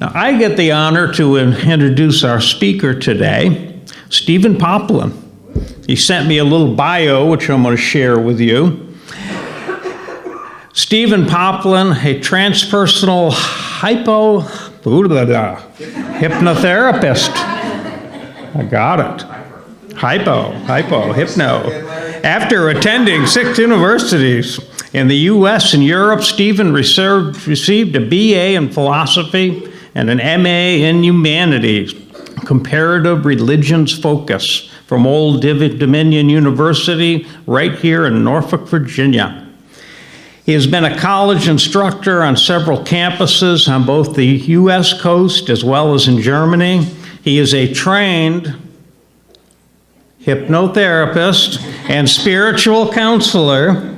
Now, I get the honor to introduce our speaker today, Stephen Poplin. He sent me a little bio, which I'm going to share with you. Stephen Poplin, a transpersonal hypnotherapist. I got it. Hypno. After attending 6 universities in the U.S. and Europe, Stephen received a BA in philosophy and an MA in humanities, comparative religions focus from Old Dominion University right here in Norfolk, Virginia. He has been a college instructor on several campuses on both the U.S. coast as well as in Germany. He is a trained hypnotherapist and spiritual counselor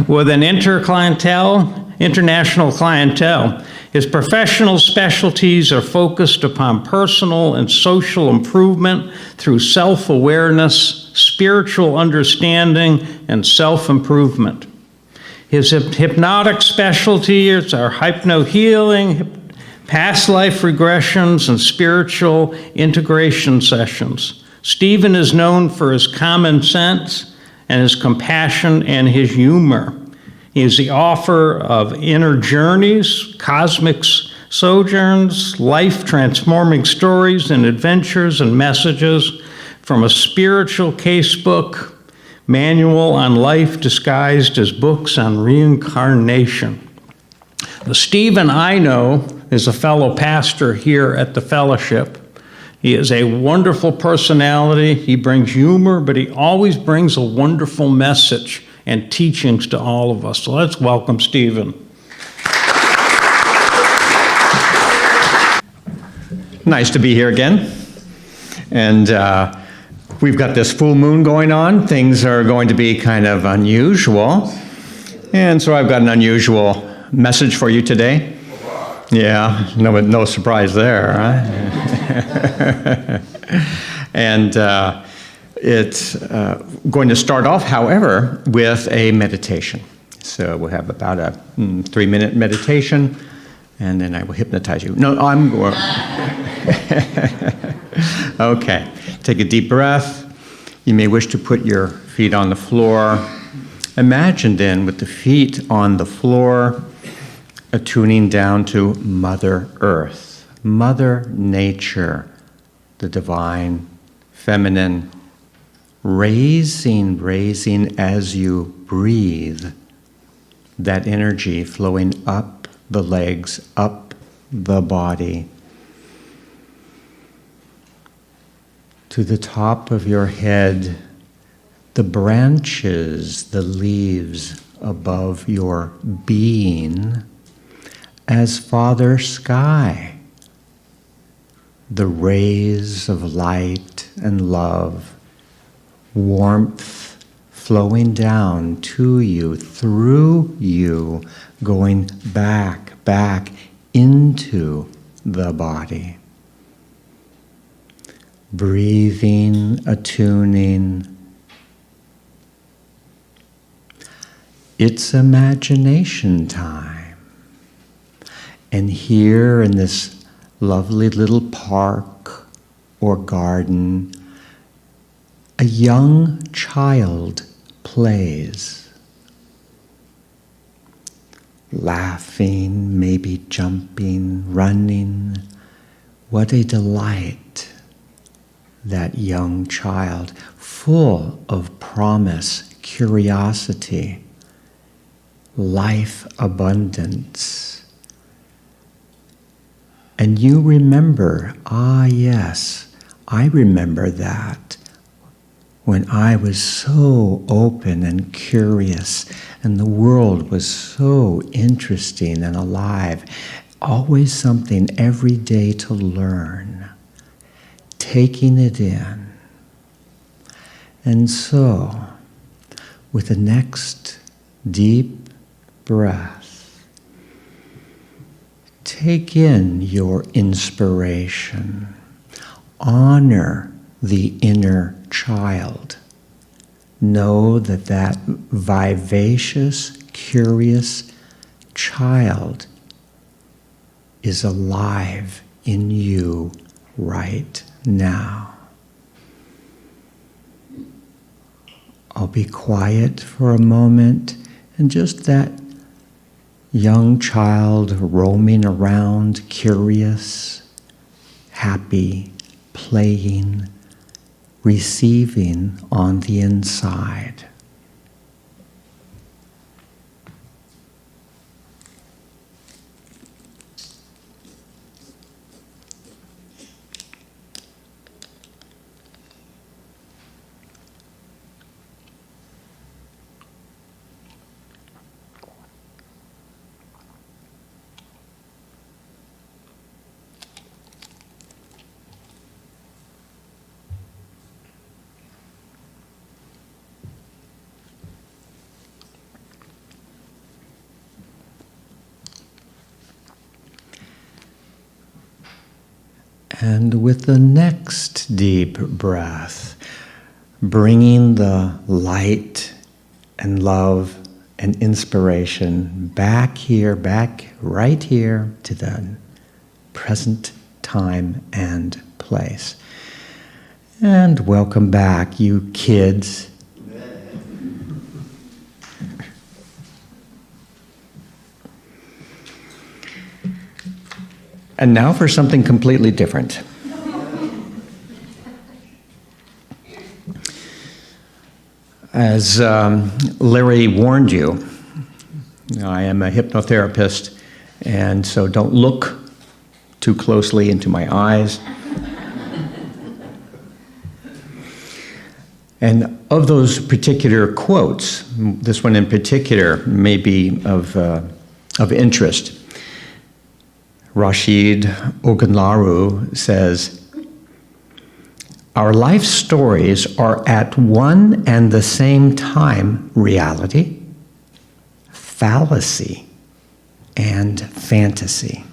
with an international clientele. His professional specialties are focused upon personal and social improvement through self-awareness, spiritual understanding, and self-improvement. His hypnotic specialties are hypno-healing, past life regressions, and spiritual integration sessions. Stephen is known for his common sense and his compassion and his humor. He is the author of Inner Journeys, Cosmic Sojourns, Life-Transforming Stories and Adventures and Messages from a Spiritual Casebook, Manual on Life disguised as books on reincarnation. The Stephen I know is a fellow pastor here at the fellowship. He is a wonderful personality. He brings humor, but he always brings a wonderful message and teachings to all of us. So let's welcome Stephen. Nice to be here again. And we've got this full moon going on. Things are going to be kind of unusual. And so I've got an unusual message for you today. Yeah, no surprise there, right? And it's going to start off, however, with a meditation. So we'll have about a 3-minute meditation, and then I will hypnotize you. No, I'm going. Okay, take a deep breath. You may wish to put your feet on the floor. Imagine then, with the feet on the floor, attuning down to Mother Earth, Mother Nature, the divine, feminine, raising as you breathe, that energy flowing up the legs, up the body, to the top of your head, the branches, the leaves above your being, as Father Sky, the rays of light and love, warmth flowing down to you, through you, going back into the body. Breathing, attuning. It's imagination time. And here in this lovely little park or garden, a young child plays, laughing, maybe jumping, running. What a delight, that young child, full of promise, curiosity, life abundance. And you remember, yes, I remember that, when I was so open and curious, and the world was so interesting and alive, always something every day to learn, taking it in. And so, with the next deep breath, take in your inspiration. Honor the inner child. Know that that vivacious, curious child is alive in you right now. I'll be quiet for a moment, and just that young child roaming around, curious, happy, playing, receiving on the inside. And with the next deep breath, bringing the light and love and inspiration back here, back right here to the present time and place. And welcome back, you kids. And now for something completely different. As Larry warned you, I am a hypnotherapist, and so don't look too closely into my eyes. And of those particular quotes, this one in particular may be of interest. Rashid Ogunlaru says, "Our life stories are at one and the same time reality, fallacy, and fantasy."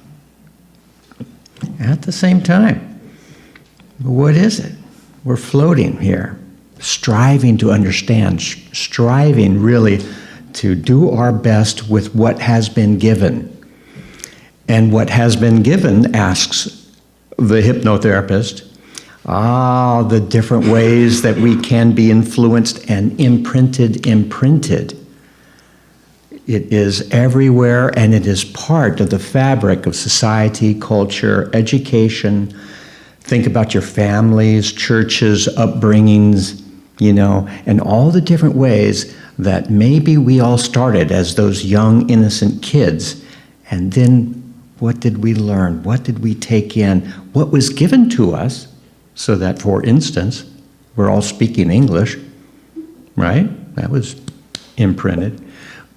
At the same time. What is it? We're floating here, striving to understand, striving really to do our best with what has been given. And what has been given, asks the hypnotherapist, the different ways that we can be influenced and imprinted. It is everywhere, and it is part of the fabric of society, culture, education. Think about your families, churches, upbringings, and all the different ways that maybe we all started as those young, innocent kids, and then what did we learn? What did we take in? What was given to us so that, for instance, we're all speaking English, right? That was imprinted.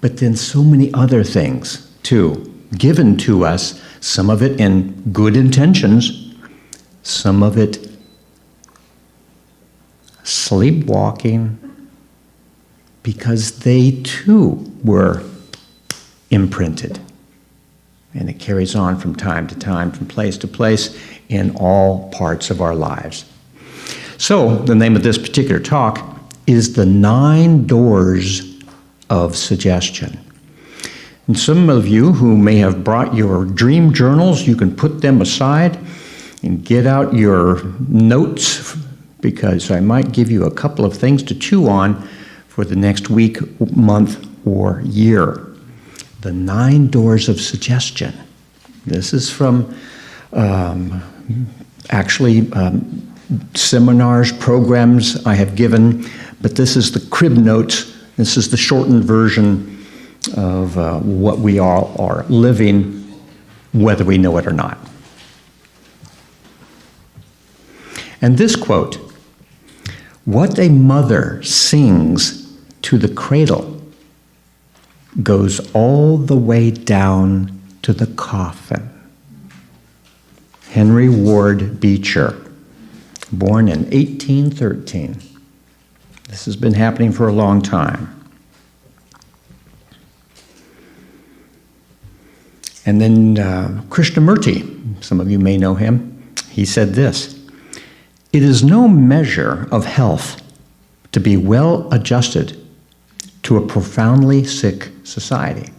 But then so many other things, too, given to us, some of it in good intentions, some of it sleepwalking, because they, too, were imprinted. And it carries on from time to time, from place to place, in all parts of our lives. So, the name of this particular talk is The 9 Doors of Suggestion. And some of you who may have brought your dream journals, you can put them aside and get out your notes, because I might give you a couple of things to chew on for the next week, month, or year. The 9 Doors of Suggestion. This is from seminars, programs I have given, but this is the crib notes. This is the shortened version of what we all are living, whether we know it or not. And this quote, "What a mother sings to the cradle goes all the way down to the coffin." Henry Ward Beecher, born in 1813. This has been happening for a long time. And then Krishnamurti, some of you may know him, he said this, "It is no measure of health to be well adjusted to a profoundly sick society."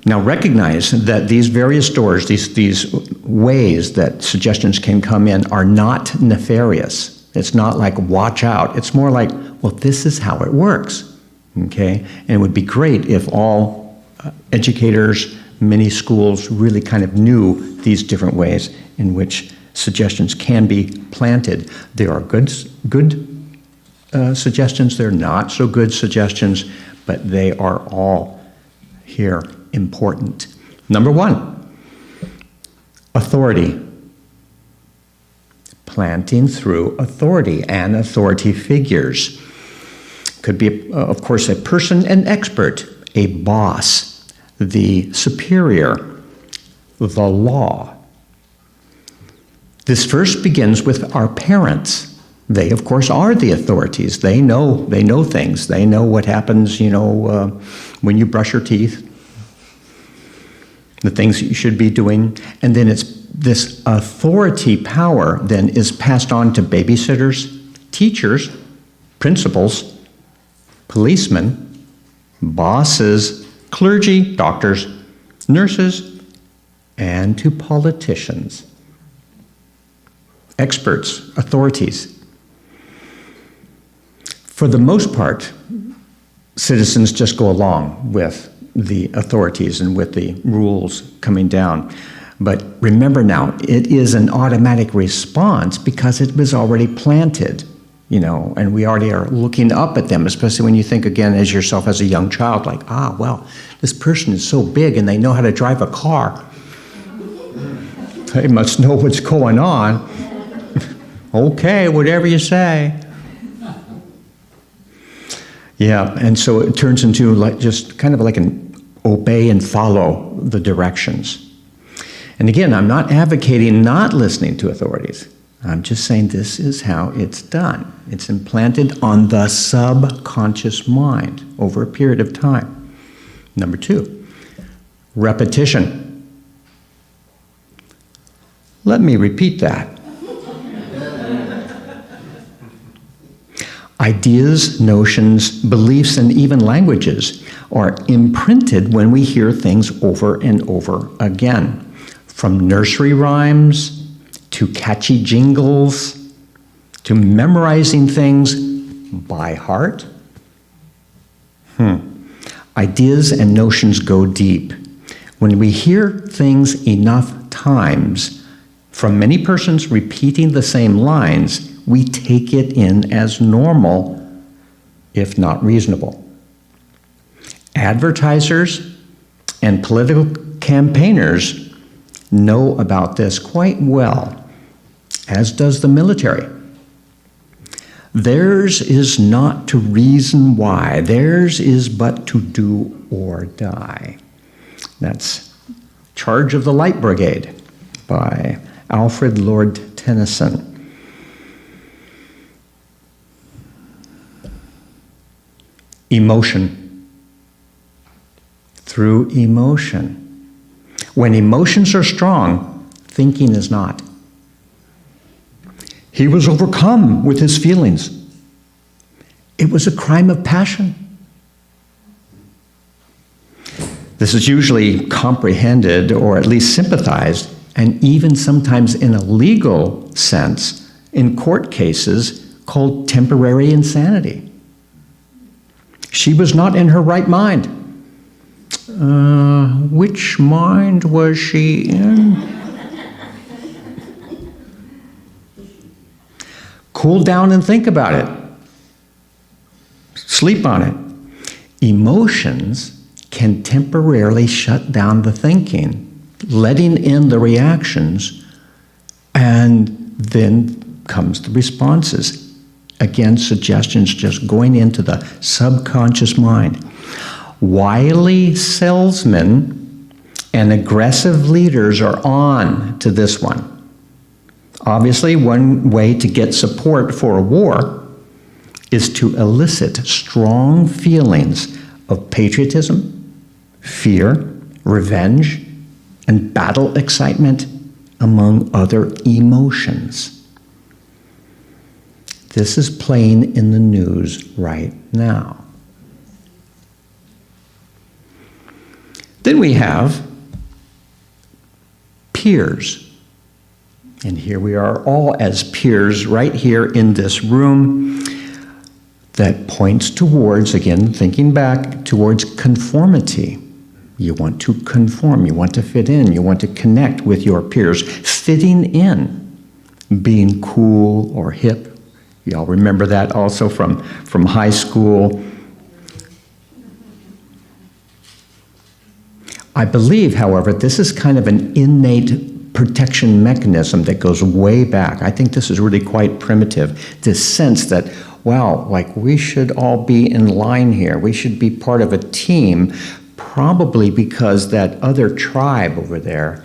Now recognize that these various doors, these ways that suggestions can come in are not nefarious. It's not like watch out. It's more like, well, this is how it works, okay? And it would be great if all educators, many schools really kind of knew these different ways in which suggestions can be planted. There are good suggestions, there are not so good suggestions, but they are all here important. Number one, authority. Planting through authority and authority figures. Could be, of course, a person, an expert, a boss, the superior, the law. This first begins with our parents. They, of course, are the authorities. They know things. They know what happens, when you brush your teeth, the things that you should be doing. And then it's this authority power then is passed on to babysitters, teachers, principals, policemen, bosses, clergy, doctors, nurses, and to politicians. Experts, authorities. For the most part, citizens just go along with the authorities and with the rules coming down. But remember now, it is an automatic response because it was already planted, and we already are looking up at them, especially when you think again as yourself as a young child, like, well, this person is so big and they know how to drive a car. They must know what's going on. Okay, whatever you say. Yeah, and so it turns into just kind of like an obey and follow the directions. And again, I'm not advocating not listening to authorities. I'm just saying this is how it's done. It's implanted on the subconscious mind over a period of time. Number two, repetition. Let me repeat that. Ideas, notions, beliefs, and even languages are imprinted when we hear things over and over again. From nursery rhymes, to catchy jingles, to memorizing things by heart. Ideas and notions go deep. When we hear things enough times, from many persons repeating the same lines, we take it in as normal, if not reasonable. Advertisers and political campaigners know about this quite well, as does the military. Theirs is not to reason why, theirs is but to do or die. That's Charge of the Light Brigade by Alfred Lord Tennyson. Emotion. Through emotion. When emotions are strong, thinking is not. He was overcome with his feelings. It was a crime of passion. This is usually comprehended or at least sympathized, and even sometimes in a legal sense, in court cases called temporary insanity. She was not in her right mind. Which mind was she in? Cool down and think about it. Sleep on it. Emotions can temporarily shut down the thinking, letting in the reactions, and then comes the responses. Again, suggestions just going into the subconscious mind. Wily salesmen and aggressive leaders are on to this one. Obviously, one way to get support for a war is to elicit strong feelings of patriotism, fear, revenge, and battle excitement, among other emotions. This is playing in the news right now. Then we have peers. And here we are all as peers right here in this room that points towards, again, thinking back, towards conformity. You want to conform, you want to fit in, you want to connect with your peers. Fitting in, being cool or hip. Y'all remember that also from high school. I believe, however, this is kind of an innate protection mechanism that goes way back. I think this is really quite primitive, this sense that, wow, like we should all be in line here. We should be part of a team, probably because that other tribe over there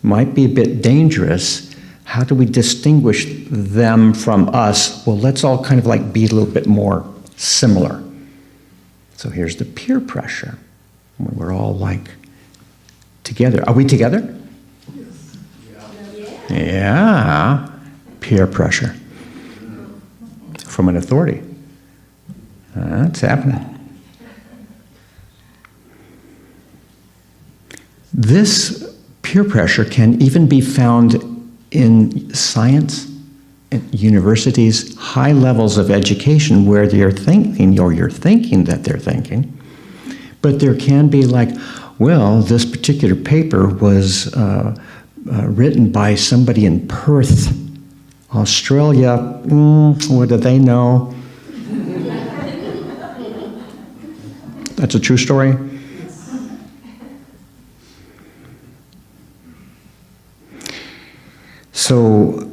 might be a bit dangerous. How do we distinguish them from us? Well, let's all kind of like be a little bit more similar. So here's the peer pressure. We're all like together. Are we together? Yeah. Peer pressure from an authority. That's happening. This peer pressure can even be found in science, in universities, high levels of education where they're thinking, or you're thinking that they're thinking. But there can be like, well, this particular paper was written by somebody in Perth, Australia. What do they know? That's a true story. So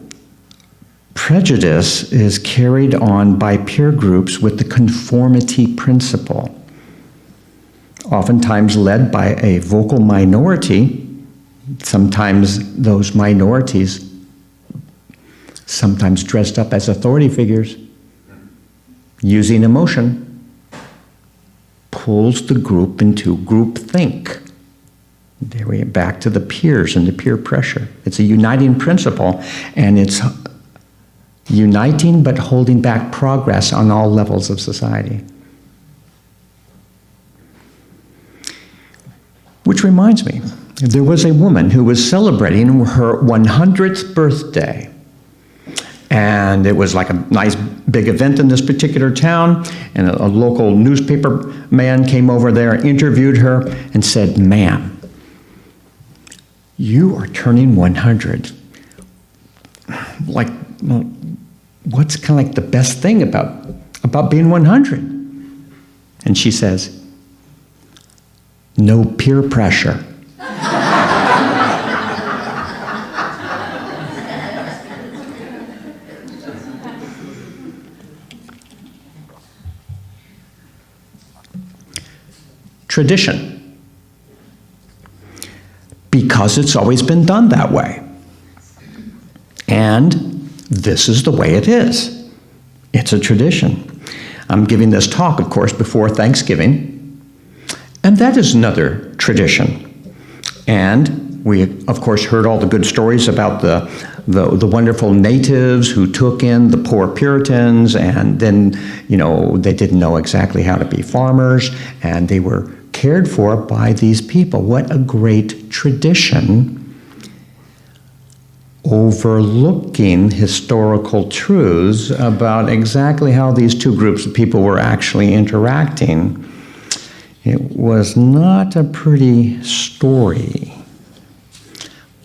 prejudice is carried on by peer groups with the conformity principle, oftentimes led by a vocal minority. Sometimes those minorities, sometimes dressed up as authority figures, using emotion, pulls the group into groupthink. There we get back to the peers and the peer pressure. It's a uniting principle, and it's uniting but holding back progress on all levels of society. Which reminds me, there was a woman who was celebrating her 100th birthday. And it was like a nice big event in this particular town, and a local newspaper man came over there, interviewed her, and said, "Ma'am, you are turning 100. Like, well, what's kind of like the best thing about being 100? And she says, "No peer pressure." Tradition. Because it's always been done that way. And this is the way it is. It's a tradition. I'm giving this talk, of course, before Thanksgiving, and that is another tradition. And we, of course, heard all the good stories about the wonderful natives who took in the poor Puritans, and then, you know, they didn't know exactly how to be farmers, and they were cared for by these people. What a great tradition, overlooking historical truths about exactly how these two groups of people were actually interacting. It was not a pretty story,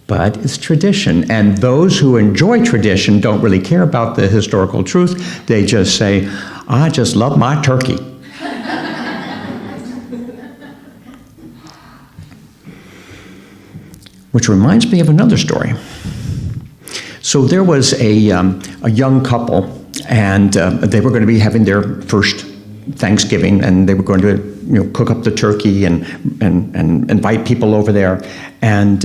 but it's tradition. And those who enjoy tradition don't really care about the historical truth. They just say, "I just love my turkey." Which reminds me of another story. So there was a young couple, and they were going to be having their first Thanksgiving, and they were going to cook up the turkey and invite people over there. And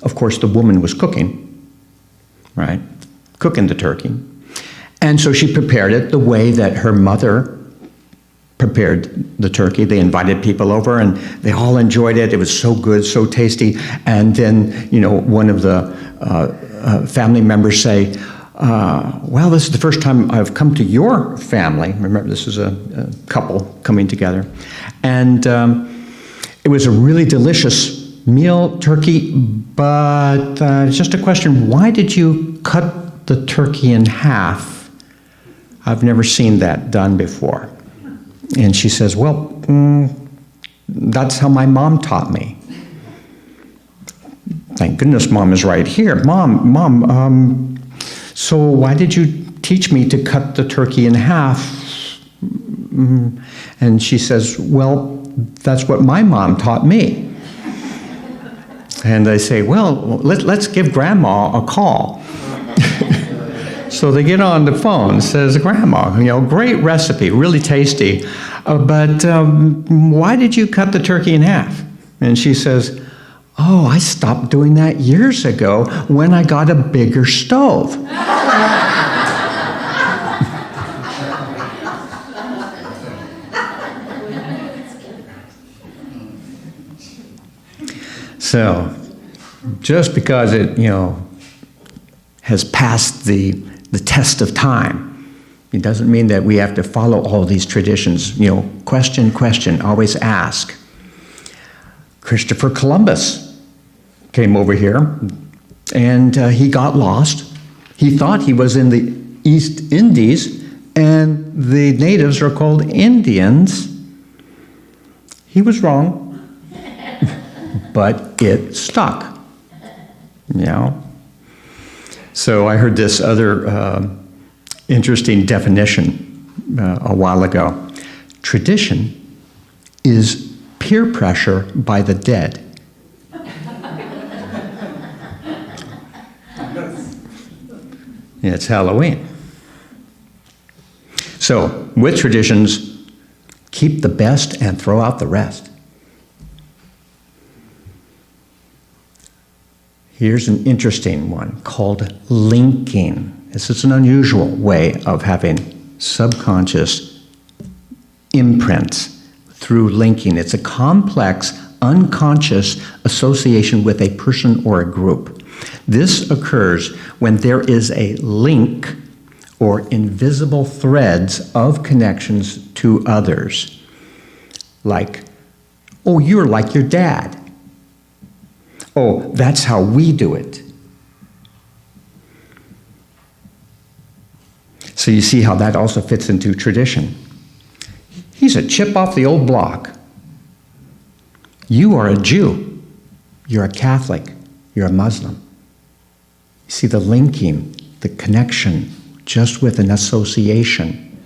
of course, the woman was cooking, right? Cooking the turkey. And so she prepared it the way that her mother prepared the turkey. They invited people over, and they all enjoyed it. It was so good, so tasty. And then, one of the family members say, "Well, this is the first time I've come to your family." Remember, this is a couple coming together. And It was a really delicious meal, turkey, but it's just a question, why did you cut the turkey in half? I've never seen that done before. And she says, well, that's how my mom taught me. Thank goodness Mom is right here. Mom, so why did you teach me to cut the turkey in half? And she says, well, that's what my mom taught me. And I say, well, let's give Grandma a call. So they get on the phone, says, Grandma, great recipe, really tasty, but why did you cut the turkey in half? And she says, oh, I stopped doing that years ago when I got a bigger stove. So, just because it, has passed the test of time, it doesn't mean that we have to follow all these traditions. Question, always ask. Christopher Columbus came over here, and he got lost. He thought he was in the East Indies, and the natives are called Indians. He was wrong. But it stuck, So I heard this other interesting definition a while ago. Tradition is peer pressure by the dead. It's Halloween. So with traditions, keep the best and throw out the rest. Here's an interesting one called linking. This is an unusual way of having subconscious imprints through linking. It's a complex, unconscious association with a person or a group. This occurs when there is a link or invisible threads of connections to others. Like, oh, you're like your dad. Oh, that's how we do it. So you see how that also fits into tradition. He's a chip off the old block. You are a Jew. You're a Catholic. You're a Muslim. You see the linking, the connection, just with an association.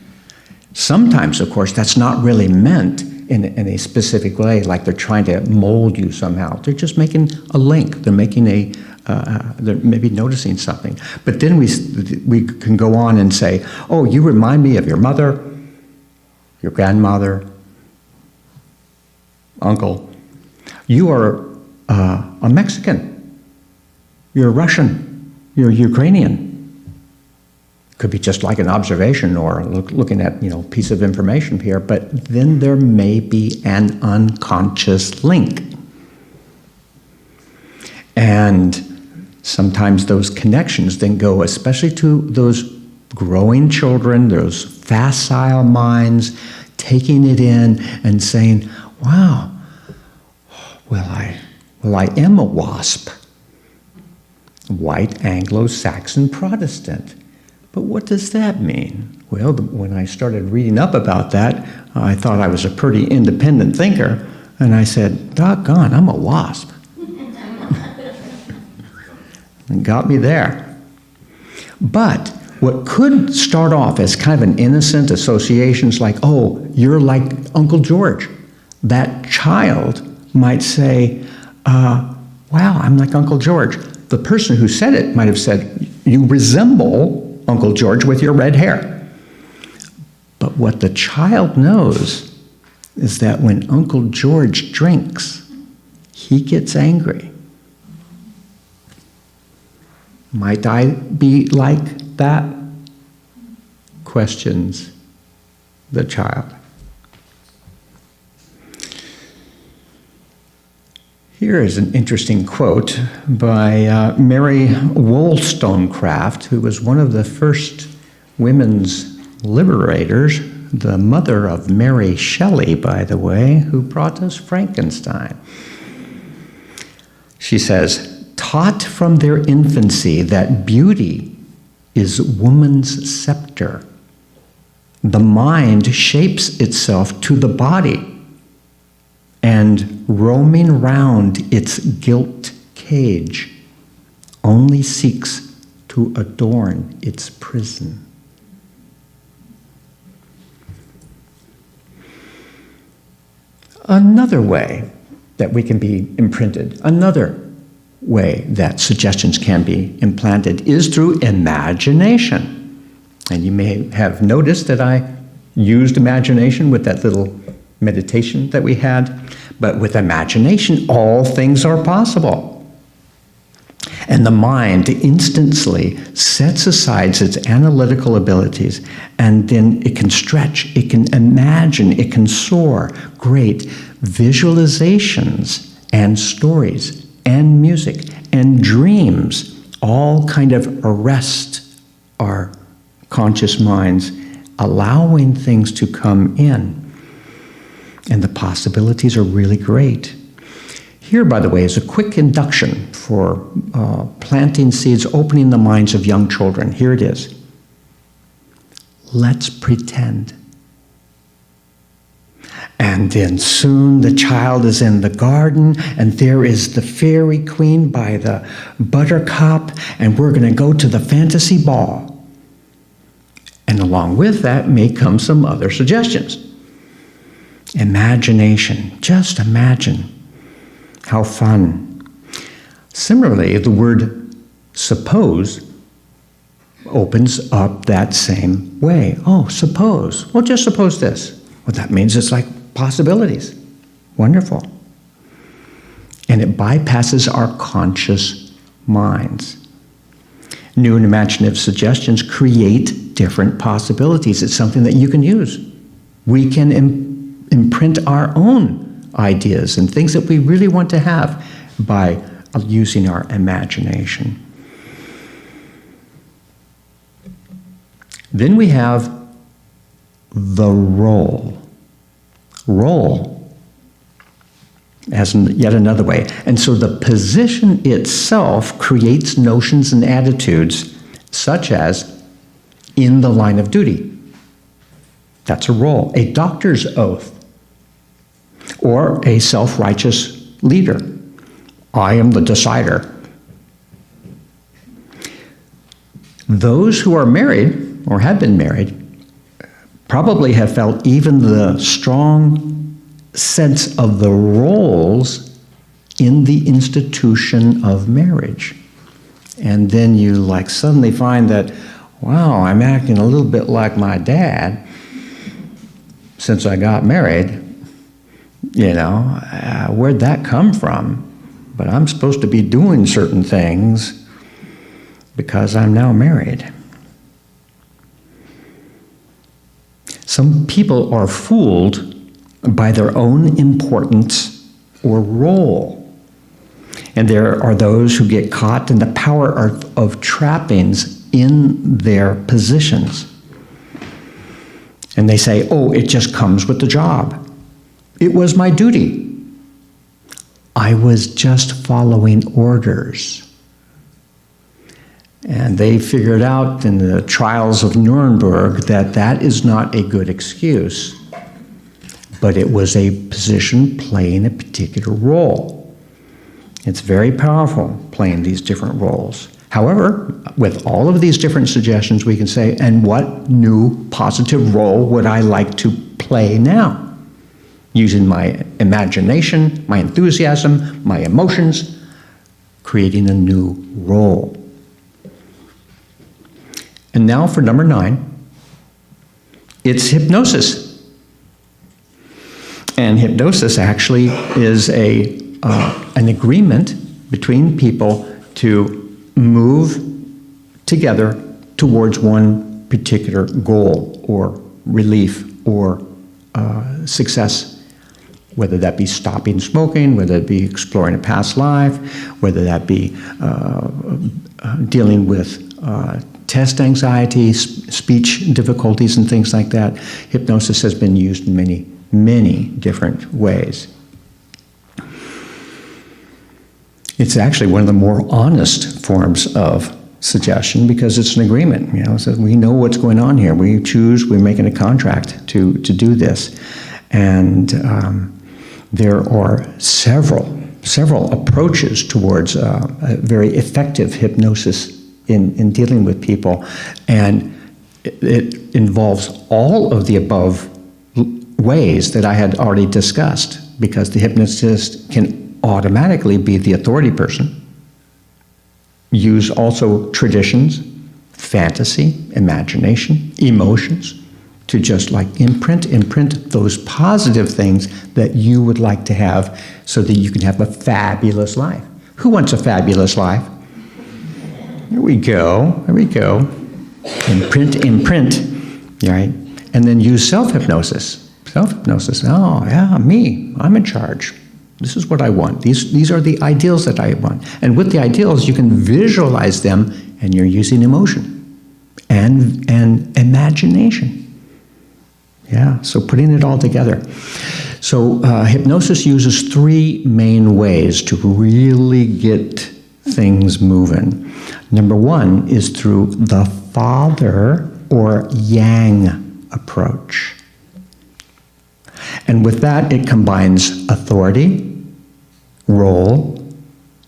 Sometimes, of course, that's not really meant in a specific way, like they're trying to mold you somehow. They're just making a link. They're making they're maybe noticing something. But then we can go on and say, oh, you remind me of your mother, your grandmother, uncle. You are a Mexican. You're a Russian. You're Ukrainian. Could be just like an observation or looking at, a piece of information here, but then there may be an unconscious link. And sometimes those connections then go, especially to those growing children, those facile minds, taking it in and saying, wow, well, I am a WASP, white Anglo-Saxon Protestant. But what does that mean? Well, when I started reading up about that, I thought I was a pretty independent thinker, and I said, doggone, I'm a WASP. And got me there. But what could start off as kind of an innocent associations like, oh, you're like Uncle George. That child might say, wow, I'm like Uncle George. The person who said it might have said, you resemble Uncle George with your red hair. But what the child knows is that when Uncle George drinks, he gets angry. Might I be like that? Questions the child. Here is an interesting quote by Mary Wollstonecraft, who was one of the first women's liberators the mother of Mary Shelley, by the way, who brought us Frankenstein. She says, taught from their infancy that beauty is woman's scepter. The mind shapes itself to the body, and roaming round its gilt cage only seeks to adorn its prison. Another way that we can be imprinted, another way that suggestions can be implanted is through imagination. And you may have noticed that I used imagination with that little meditation that we had. But with imagination, all things are possible. And the mind instantly sets aside its analytical abilities, and then it can stretch, it can imagine, it can soar. Great visualizations and stories and music and dreams all kind of arrest our conscious minds, allowing things to come in. And the possibilities are really great. Here, by the way, is a quick induction for planting seeds, opening the minds of young children. Here it is. Let's pretend. And then soon the child is in the garden, and there is the fairy queen by the buttercup, and we're going to go to the fantasy ball. And along with that may come some other suggestions. Imagination, just imagine. How fun. Similarly, the word suppose opens up that same way. Oh, suppose. Well, just suppose this. Well, that means it's like possibilities. Wonderful. And it bypasses our conscious minds. New and imaginative suggestions create different possibilities. It's something that you can use. We can imprint our own ideas and things that we really want to have by using our imagination. Then we have the role. Role as yet another way. And so the position itself creates notions and attitudes such as in the line of duty. That's a role. A doctor's oath. Or a self-righteous leader. I am the decider. Those who are married or have been married probably have felt even the strong sense of the roles in the institution of marriage. And then you suddenly find that, wow, I'm acting a little bit like my dad since I got married. Where'd that come from? But I'm supposed to be doing certain things because I'm now married. Some people are fooled by their own importance or role. And there are those who get caught in the power of trappings in their positions. And they say, oh, it just comes with the job. It was my duty. I was just following orders. And they figured out in the trials of Nuremberg that that is not a good excuse, but it was a position playing a particular role. It's very powerful playing these different roles. However, with all of these different suggestions, we can say, and what new positive role would I like to play now? Using my imagination, my enthusiasm, my emotions, creating a new role. And now for number 9, it's hypnosis. And hypnosis actually is an agreement between people to move together towards one particular goal or relief or success. Whether that be stopping smoking, whether it be exploring a past life, whether that be dealing with test anxiety, speech difficulties, and things like that. Hypnosis has been used in many, many different ways. It's actually one of the more honest forms of suggestion because it's an agreement. So we know what's going on here. We choose, we're making a contract to do this. And there are several approaches towards a very effective hypnosis in dealing with people. And it involves all of the above ways that I had already discussed, because the hypnotist can automatically be the authority person, use also traditions, fantasy, imagination, emotions, to just like imprint those positive things that you would like to have so that you can have a fabulous life. Who wants a fabulous life? There we go. Imprint, right? And then use self-hypnosis. Oh, yeah, me, I'm in charge. This is what I want. These are the ideals that I want. And with the ideals, you can visualize them, and you're using emotion and imagination. Yeah, so putting it all together. So hypnosis uses three main ways to really get things moving. Number one is through the father or yang approach. And with that, it combines authority, role,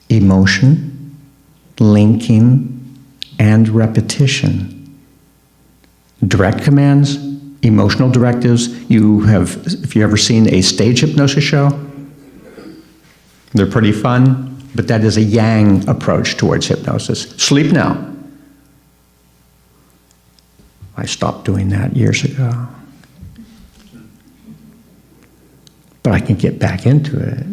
emotion, linking, and repetition. Direct commands, emotional directives. If you ever seen a stage hypnosis show, they're pretty fun, but that is a yang approach towards hypnosis. Sleep now. I stopped doing that years ago. But I can get back into it.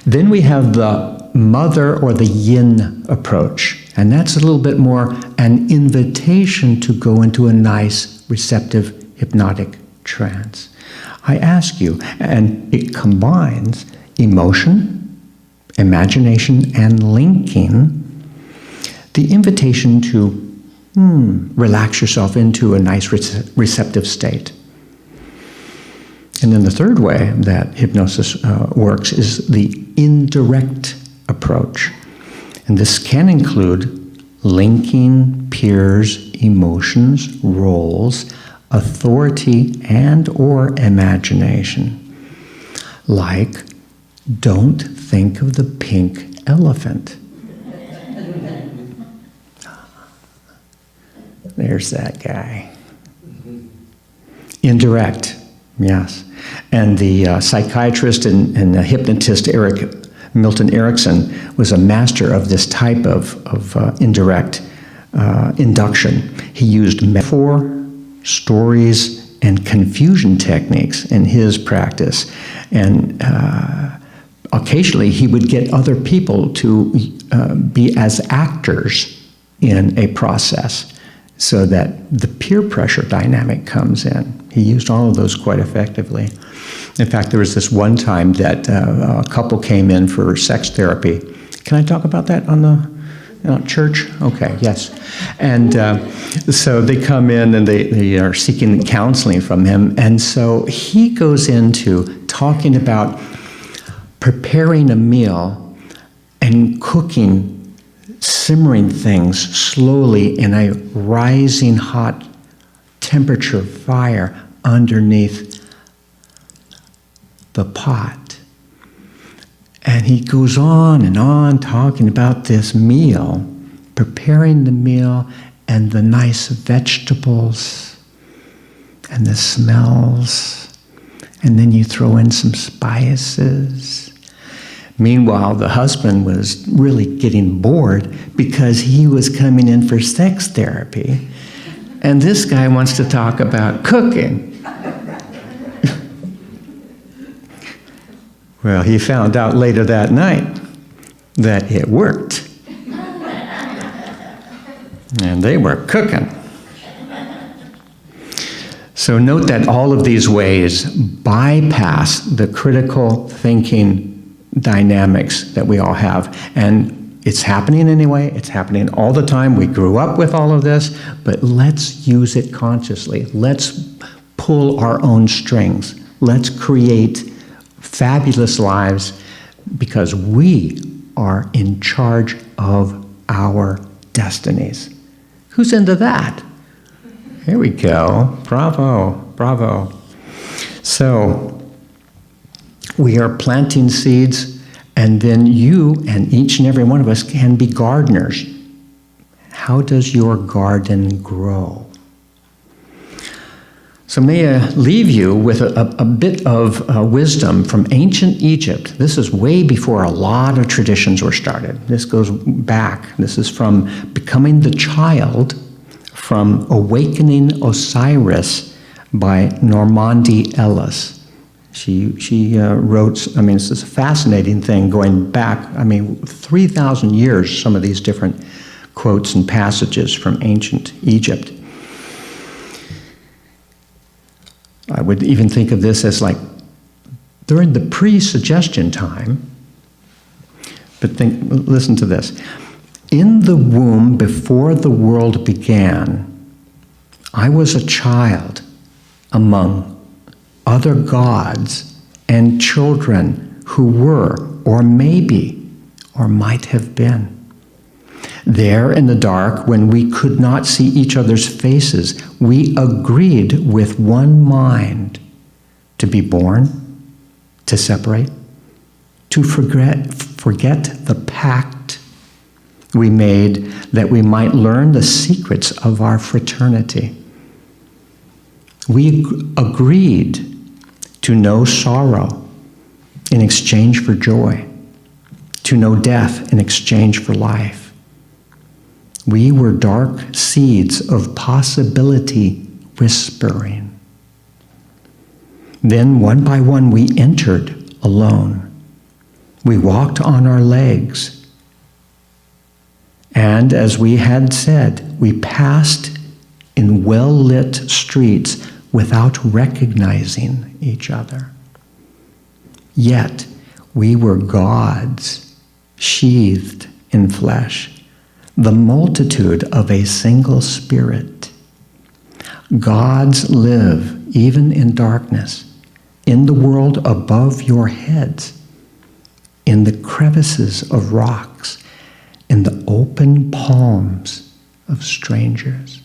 Then we have the mother or the yin approach. And that's a little bit more an invitation to go into a nice, receptive, hypnotic trance. I ask you, and it combines emotion, imagination, and linking, the invitation to relax yourself into a nice, receptive state. And then the third way that hypnosis works is the indirect approach. And this can include linking peers, emotions, roles, authority, and or imagination. Like, don't think of the pink elephant. There's that guy. Indirect, yes. And the psychiatrist and the hypnotist Milton Erickson was a master of this type of indirect induction. He used metaphor, stories, and confusion techniques in his practice. And occasionally he would get other people to be as actors in a process so that the peer pressure dynamic comes in. He used all of those quite effectively. In fact, there was this one time that a couple came in for sex therapy. Can I talk about that on the church? Okay, yes. And so they come in and they are seeking counseling from him. And so he goes into talking about preparing a meal and cooking, simmering things slowly in a rising hot temperature fire underneath the pot. And he goes on and on talking about this meal, preparing the meal and the nice vegetables and the smells. And then you throw in some spices. Meanwhile, the husband was really getting bored because he was coming in for sex therapy. And this guy wants to talk about cooking. Well, he found out later that night that it worked. And they were cooking. So note that all of these ways bypass the critical thinking dynamics that we all have and It's happening anyway. It's happening all the time. We grew up with all of this, but let's use it consciously. Let's pull our own strings. Let's create fabulous lives because we are in charge of our destinies. Who's into that? Here we go. Bravo, bravo. So we are planting seeds, and then you and each and every one of us can be gardeners. How does your garden grow? So may I leave you with a bit of wisdom from ancient Egypt. This is way before a lot of traditions were started. This goes back. This is from Becoming the Child, from Awakening Osiris by Normandi Ellis. She wrote, this is a fascinating thing going back, 3,000 years, some of these different quotes and passages from ancient Egypt. I would even think of this as like during the pre-suggestion time, but listen to this. In the womb before the world began, I was a child among other gods and children who were, or maybe, or might have been. There in the dark, when we could not see each other's faces, we agreed with one mind to be born, to separate, to forget the pact we made that we might learn the secrets of our fraternity. We agreed to know sorrow in exchange for joy, to know death in exchange for life. We were dark seeds of possibility whispering. Then, one by one, we entered alone. We walked on our legs. And as we had said, we passed in well-lit streets without recognizing each other. Yet, we were gods, sheathed in flesh, the multitude of a single spirit. Gods live even in darkness, in the world above your heads, in the crevices of rocks, in the open palms of strangers.